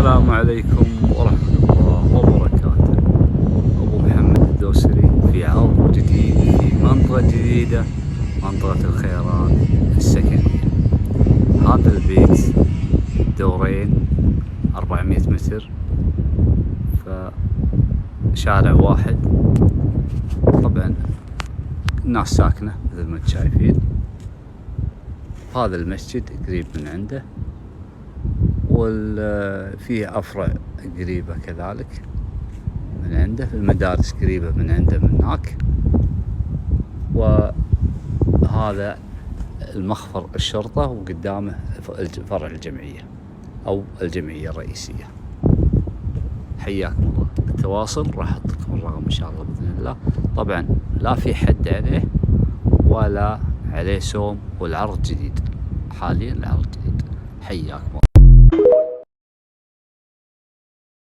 السلام عليكم ورحمة الله وبركاته. أبو محمد الدوسري في عرض جديد في منطقة جديدة، منطقة الخيرات السكنية. هذا البيت دورين 400 متر، فشارع واحد. طبعا الناس ساكنة مثل ما انتم شايفين. هذا المسجد قريب من عنده، وفيه أفرع قريبة كذلك من عنده، المدارس قريبة من عنده من هناك. وهذا المخفر الشرطة، وقدامه فرع الجمعية أو الجمعية الرئيسية. حياكم الله. التواصل راح أحط لكم الرقم إن شاء الله بإذن الله. طبعا لا في حد عليه ولا عليه سوم، والعرض جديد حاليا، العرض جديد. حياكم الله.